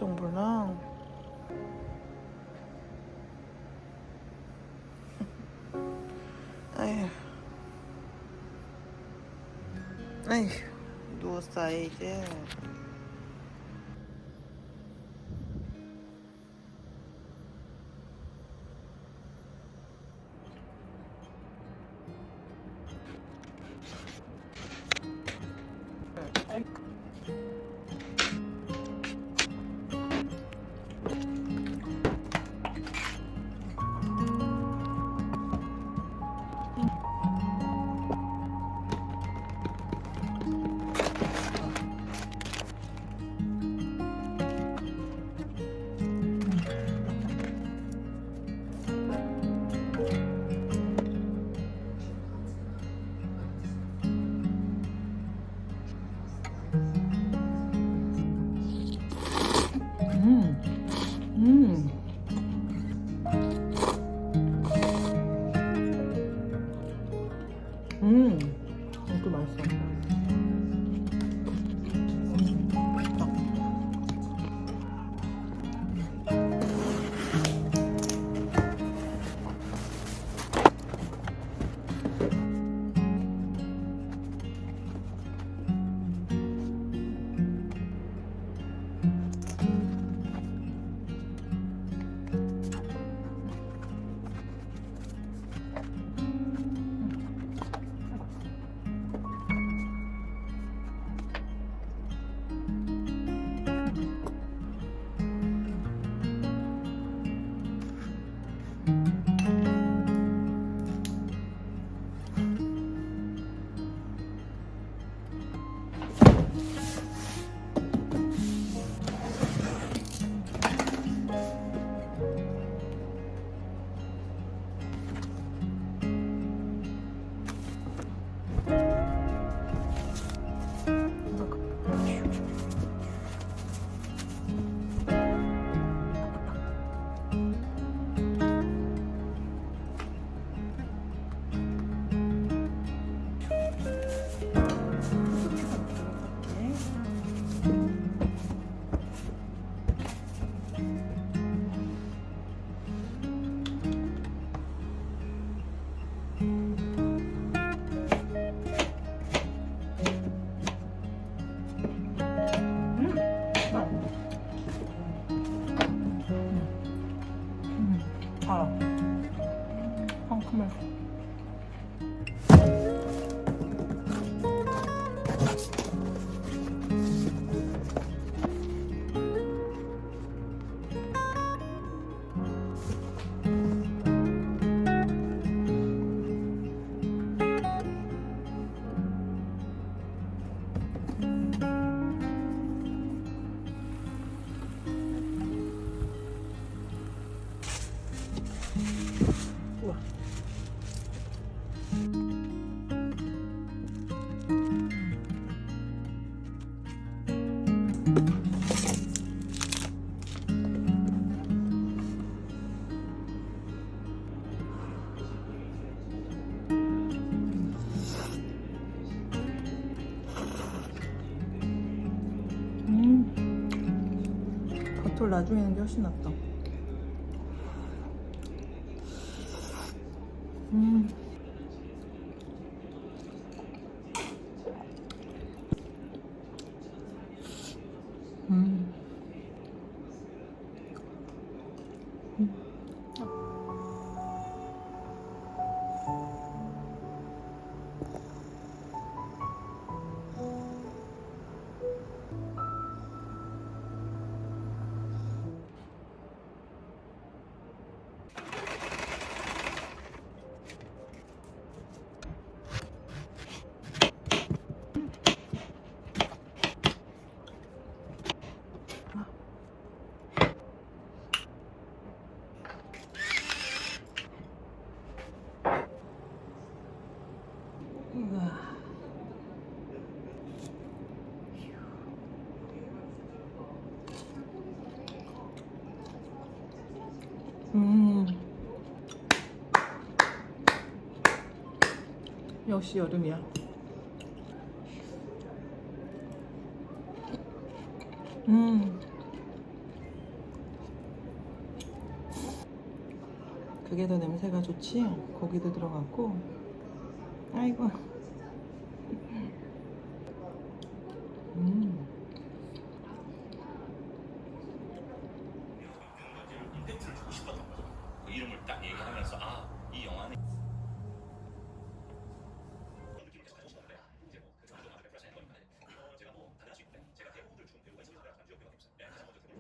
송블랑. 아휴. 아휴. 누웠어 이제. 이것도 맛있어. 달아. 상큼해. 우와. 버터를 나중에 하는 게 훨씬 낫다. 역시 여름이야. 그게 더 냄새가 좋지? 고기도 들어갔고. 아이고. 임팩트를 주고 싶었던 거죠. 그 이름을 딱 얘기하면서 아, 이 영화는 느낌을 계속 가지고 싶었는데 이제 뭐그 정도 아주 100% 했거니까 제가 뭐 다른 할수 있는데 제가 배우들 중 배우가 있어서 남주혁 배우가 없어요. 네, 가장 먼저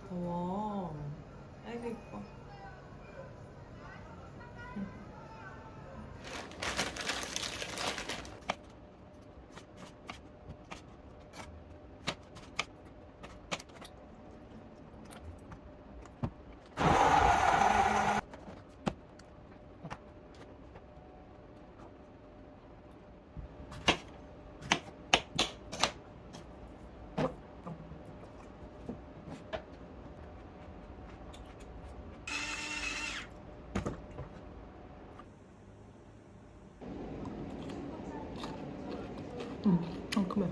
더워. 아이고 이뻐. 상큼해.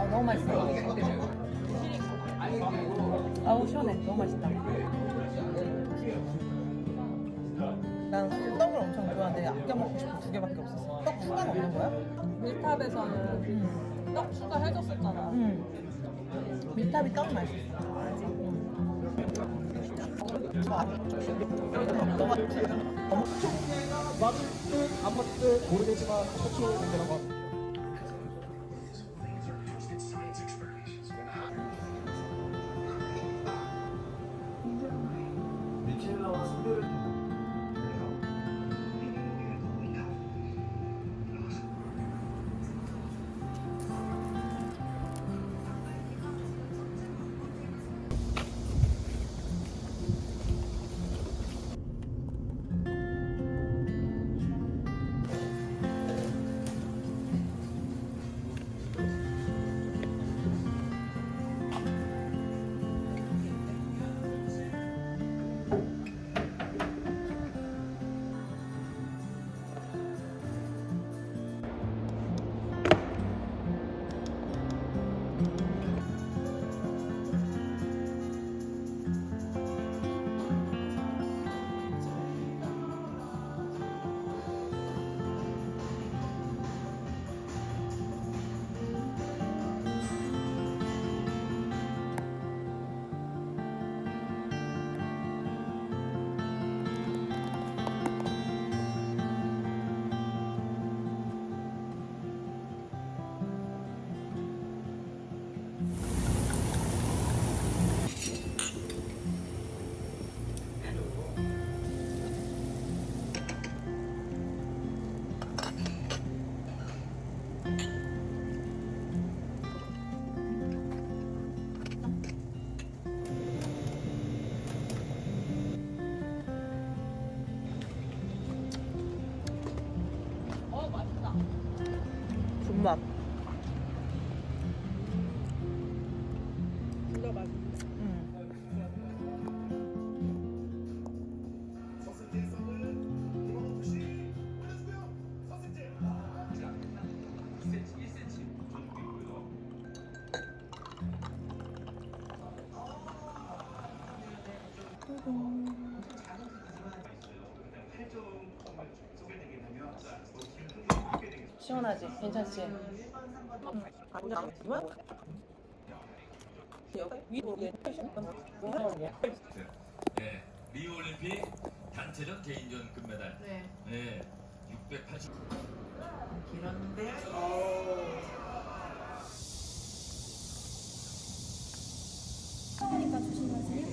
너무 맛있어. 아우 시원해. 너무 맛있다. 난 사실 떡을 엄청 좋아하는데 아껴 먹고 싶은 두 개밖에 없었어. 떡 추가는 없는 거야? 밀탑에서는 떡 추가해줬었잖아. 밀탑이 떡 맛있어. 맞을 듯 안 맞을 듯 모르겠지만 고추 냄새라고 합니다. 미첼라와 선별을 존맛. 진짜 맛있어. 시원하지? 괜찮지? 네, 리우 올림픽 단체전 개인전 금메달. 네. 680. 길었는데. 하니까 조심하세요.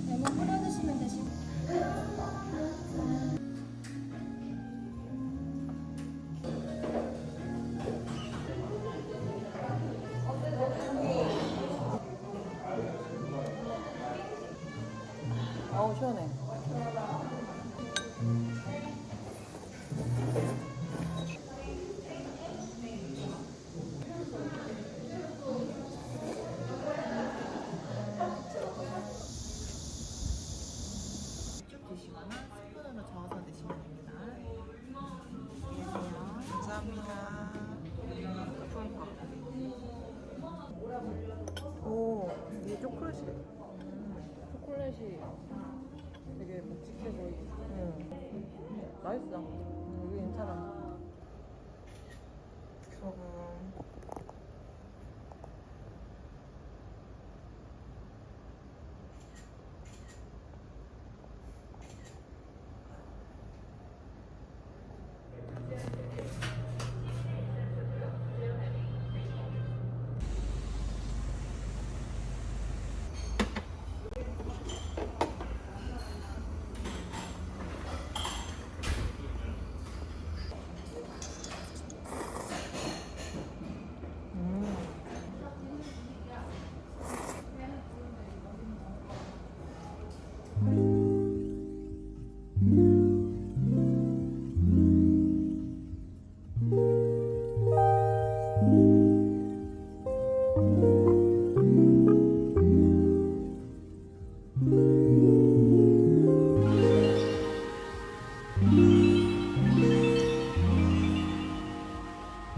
레몬 뿌려 드시면 되시고. 어우 시원해. 쭉 드시거나 스푼으로 저어서 드시면 됩니다. 감사합니다. 오, 이게 초콜릿이. 초콜릿이 되게 묵직해 보이지. 맛있어. 이게 괜찮아. 소금.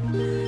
음.